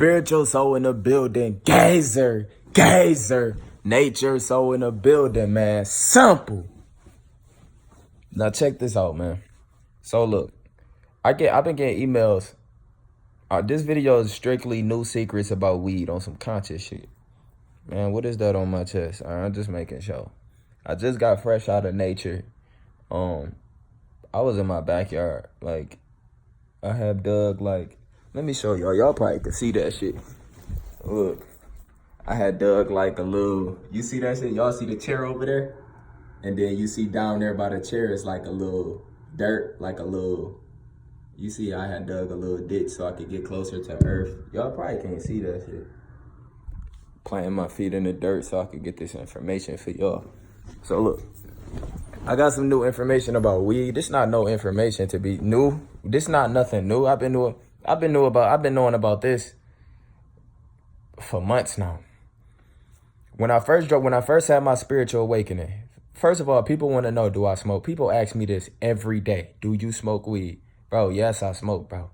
Spiritual soul in the building. Gazer. Nature soul in the building, man. Simple. Now check this out, man. So look, I've been getting emails. This video is strictly new secrets about weed on some conscious shit. Man, what is that on my chest? I'm just making sure. I just got fresh out of nature. I was in my backyard. Like, I have dug, like, let me show y'all. Y'all probably can see that shit. Look, I had dug like a little, you see that shit? Y'all see the chair over there? And then you see down there by the chair is like a little dirt, like a little, you see I had dug a little ditch so I could get closer to earth. Y'all probably can't see that shit. Planting my feet in the dirt so I could get this information for y'all. So look, I got some new information about weed. This not no information to be new. This not nothing new. I've been knowing about this for months now. When I first had my spiritual awakening, first of all, people want to know, do I smoke? People ask me this every day. Do you smoke weed? Bro, yes, I smoke, bro.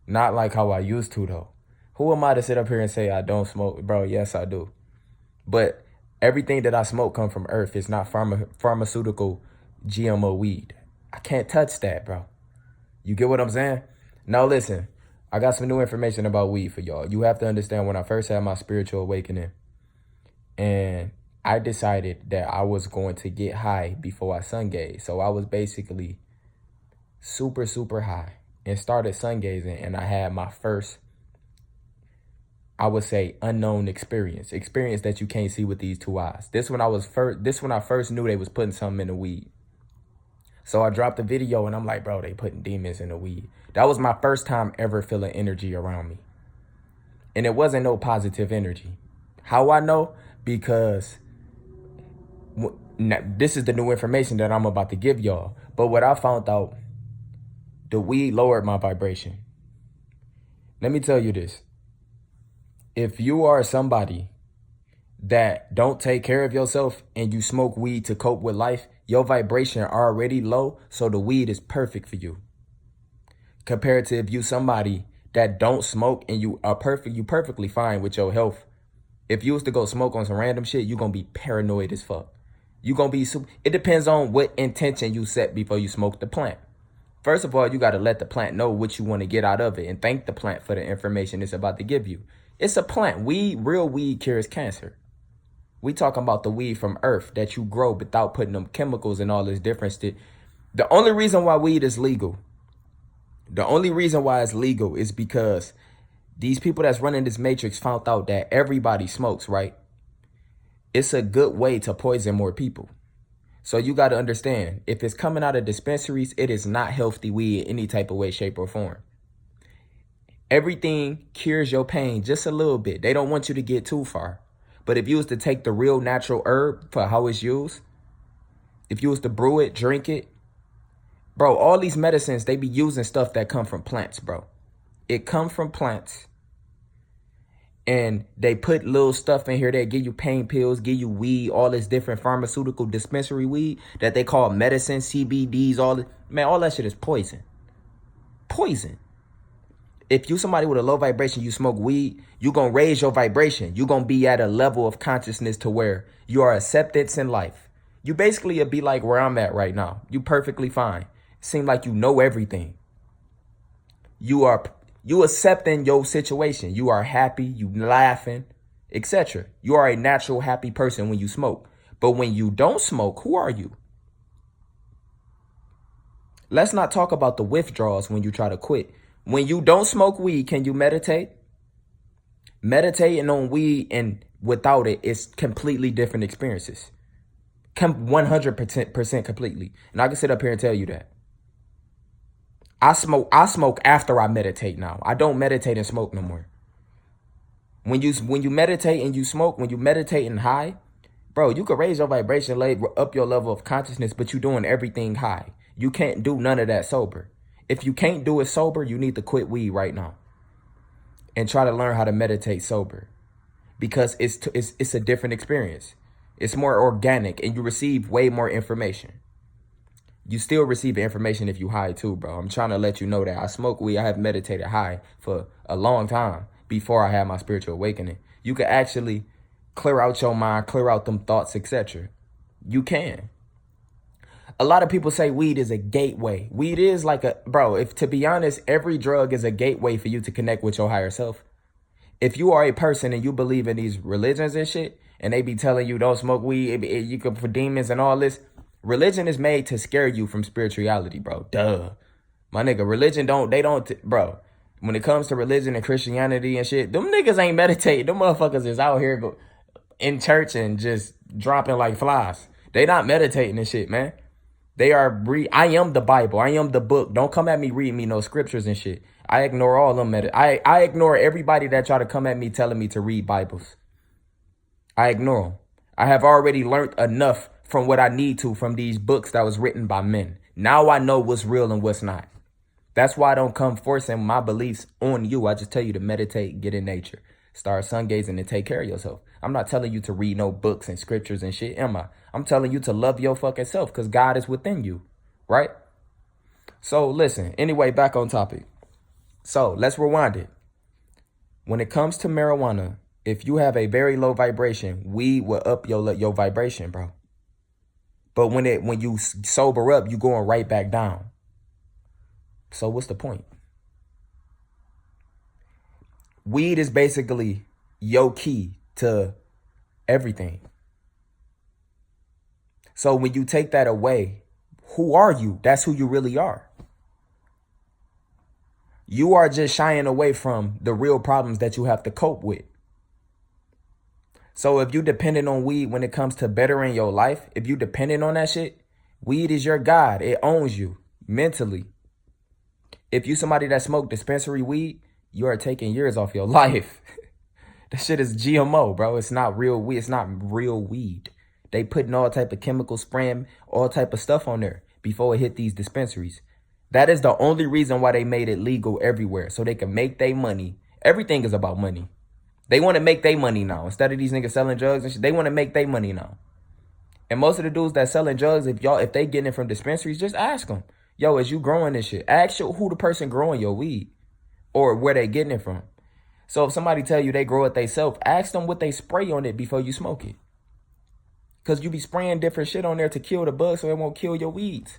Not like how I used to, though. Who am I to sit up here and say I don't smoke? Bro, yes, I do. But everything that I smoke come from earth. It's not pharmaceutical GMO weed. I can't touch that, bro. You get what I'm saying? Now, listen, I got some new information about weed for y'all. You have to understand, when I first had my spiritual awakening, and I decided that I was going to get high before I sun gazed. So I was basically super, super high and started sun gazing, and I had my first, I would say, unknown experience that you can't see with these two eyes. This when I first knew they was putting something in the weed. So I dropped the video and I'm like, bro, they putting demons in the weed. That was my first time ever feeling energy around me. And it wasn't no positive energy. How I know? Because this is the new information that I'm about to give y'all. But what I found out, the weed lowered my vibration. Let me tell you this. If you are somebody that don't take care of yourself and you smoke weed to cope with life, your vibration already low, so the weed is perfect for you. Compared to if you somebody that don't smoke and you perfectly fine with your health. If you was to go smoke on some random shit, you gonna be paranoid as fuck. You gonna be it depends on what intention you set before you smoke the plant. First of all, you gotta let the plant know what you want to get out of it and thank the plant for the information it's about to give you. It's a plant. Real weed cures cancer. We talking about the weed from earth that you grow without putting them chemicals and all this different shit. The only reason why weed is legal, is because these people that's running this matrix found out that everybody smokes, right? It's a good way to poison more people. So you got to understand, if it's coming out of dispensaries, it is not healthy weed in any type of way, shape, or form. Everything cures your pain just a little bit. They don't want you to get too far. But if you was to take the real natural herb for how it's used, if you was to brew it, drink it, bro, all these medicines, they be using stuff that come from plants, bro. It come from plants. And they put little stuff in here that give you pain pills, give you weed, all this different pharmaceutical dispensary weed that they call medicine, CBDs, all that shit is poison. Poison. If you somebody with a low vibration, you smoke weed, you going to raise your vibration. You going to be at a level of consciousness to where you are acceptance in life. You basically would be like where I'm at right now. You perfectly fine. It seems like you know everything. You accepting your situation. You are happy, you laughing, etc. You are a natural happy person when you smoke. But when you don't smoke, who are you? Let's not talk about the withdrawals when you try to quit. When you don't smoke weed, can you meditate? Meditating on weed and without it is completely different experiences. 100% completely. And I can sit up here and tell you that. I smoke after I meditate now. I don't meditate and smoke no more. When you meditate and you smoke, when you meditate and high, bro, you can raise your vibration, up your level of consciousness, but you're doing everything high. You can't do none of that sober. If you can't do it sober, you need to quit weed right now and try to learn how to meditate sober, because it's a different experience. It's more organic and you receive way more information. You still receive information if you high too, bro. I'm trying to let you know that I smoke weed. I have meditated high for a long time before I had my spiritual awakening. You can actually clear out your mind, clear out them thoughts, etc. You can. A lot of people say weed is a gateway. Weed is like a, bro, if to be honest, every drug is a gateway for you to connect with your higher self. If you are a person and you believe in these religions and shit, and they be telling you don't smoke weed, you could for demons and all this, religion is made to scare you from spirituality, bro. Duh. My nigga, religion bro. When it comes to religion and Christianity and shit, them niggas ain't meditating. Them motherfuckers is out here in church and just dropping like flies. They not meditating and shit, man. They are, I am the Bible. I am the book. Don't come at me reading me no scriptures and shit. I ignore all them. I ignore everybody that try to come at me telling me to read Bibles. I ignore them. I have already learned enough from what I need to from these books that was written by men. Now I know what's real and what's not. That's why I don't come forcing my beliefs on you. I just tell you to meditate, get in nature, start sun gazing, and take care of yourself. I'm not telling you to read no books and scriptures and shit, am I? I'm telling you to love your fucking self because God is within you, right? So listen, anyway, back on topic. So let's rewind it. When it comes to marijuana, if you have a very low vibration, weed will up your vibration, bro. But when you sober up, you going right back down. So what's the point? Weed is basically your key to everything. So when you take that away, who are you? That's who you really are. You are just shying away from the real problems that you have to cope with. So if you dependent on weed when it comes to bettering your life, if you dependent on that shit, weed is your God. It owns you mentally. If you somebody that smoke dispensary weed, you are taking years off your life. That shit is GMO, bro. It's not real weed. It's not real weed. They putting all type of chemicals, spraying all type of stuff on there before it hit these dispensaries. That is the only reason why they made it legal everywhere, so they can make their money. Everything is about money. They want to make their money now. Instead of these niggas selling drugs and shit, they want to make their money now. And most of the dudes that selling drugs, if they getting it from dispensaries, just ask them, yo, is you growing this shit? Ask who the person growing your weed or where they getting it from. So if somebody tell you they grow it themselves, ask them what they spray on it before you smoke it. Because you be spraying different shit on there to kill the bugs so it won't kill your weeds.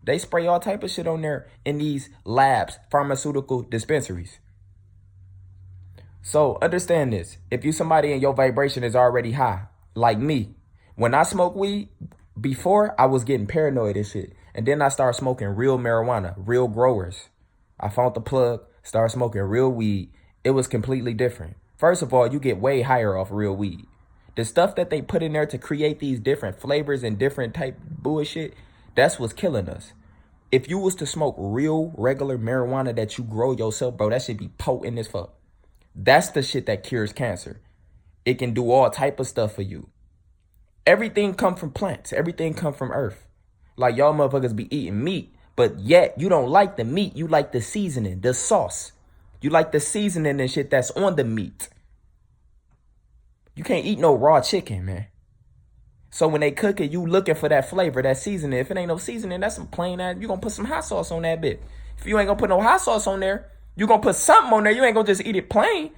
They spray all type of shit on there in these labs, pharmaceutical dispensaries. So understand this. If you somebody and your vibration is already high, like me, when I smoke weed, before I was getting paranoid and shit. And then I started smoking real marijuana, real growers. I found the plug, started smoking real weed. It was completely different. First of all, you get way higher off real weed. The stuff that they put in there to create these different flavors and different type bullshit, that's what's killing us. If you was to smoke real, regular marijuana that you grow yourself, bro, that should be potent as fuck. That's the shit that cures cancer. It can do all type of stuff for you. Everything come from plants. Everything come from earth. Like y'all motherfuckers be eating meat, but yet you don't like the meat. You like the seasoning, the sauce. You like the seasoning and shit that's on the meat. You can't eat no raw chicken, man. So when they cook it, you looking for that flavor, that seasoning. If it ain't no seasoning, that's some plain ass. You gonna put some hot sauce on that bit. If you ain't gonna put no hot sauce on there, you gonna put something on there. You ain't gonna just eat it plain.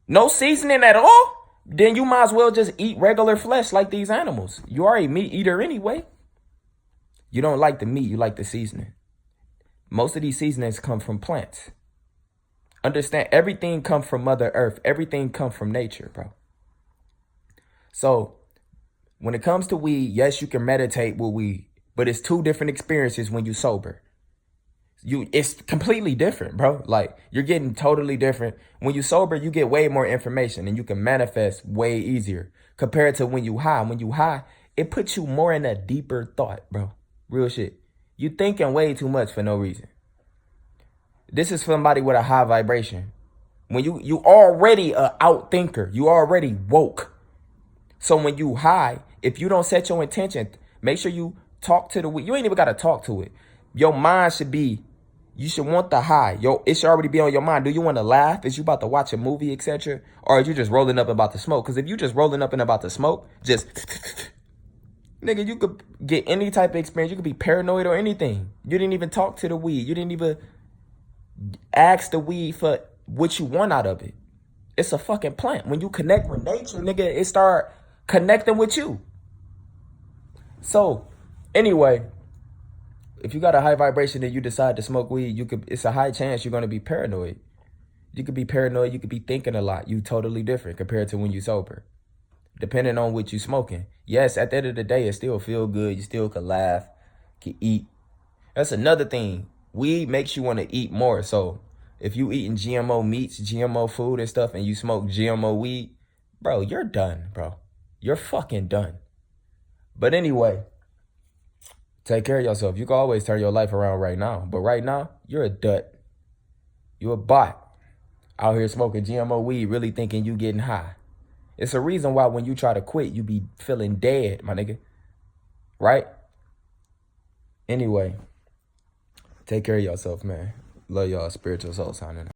No seasoning at all. Then you might as well just eat regular flesh like these animals. You are a meat eater anyway. You don't like the meat, you like the seasoning. Most of these seasonings come from plants. Understand, everything comes from Mother Earth. Everything comes from nature, bro. So when it comes to weed, yes, you can meditate with weed, but it's two different experiences when you sober. It's completely different, bro. Like, you're getting totally different. When you sober, you get way more information and you can manifest way easier compared to when you high. When you high, it puts you more in a deeper thought, bro. Real shit. You thinking way too much for no reason. This is somebody with a high vibration. When you already a out thinker, you already woke. So when you high, if you don't set your intention, make sure you talk to the weed. You ain't even got to talk to it. Your mind should be, you should want the high. It should already be on your mind. Do you want to laugh? Is you about to watch a movie, etc.? Or are you just rolling up and about to smoke? Because if you just rolling up and about to smoke, just, nigga, you could get any type of experience. You could be paranoid or anything. You didn't even talk to the weed. You didn't even ask the weed for what you want out of it. It's a fucking plant. When you connect with nature, nigga, it start connecting with you. So, anyway, if you got a high vibration and you decide to smoke weed, it's a high chance you're gonna be paranoid. You could be paranoid, you could be thinking a lot. You totally different compared to when you sober. Depending on what you smoking. Yes, at the end of the day, it still feel good. You still can laugh, can eat. That's another thing. Weed makes you want to eat more. So if you eating GMO meats, GMO food and stuff, and you smoke GMO weed, bro, you're done, bro. You're fucking done. But anyway, take care of yourself. You can always turn your life around right now. But right now, you're a dut. You're a bot. Out here smoking GMO weed, really thinking you getting high. It's a reason why when you try to quit, you be feeling dead, my nigga. Right? Anyway, take care of yourself, man. Love y'all. Spiritual soul signing out.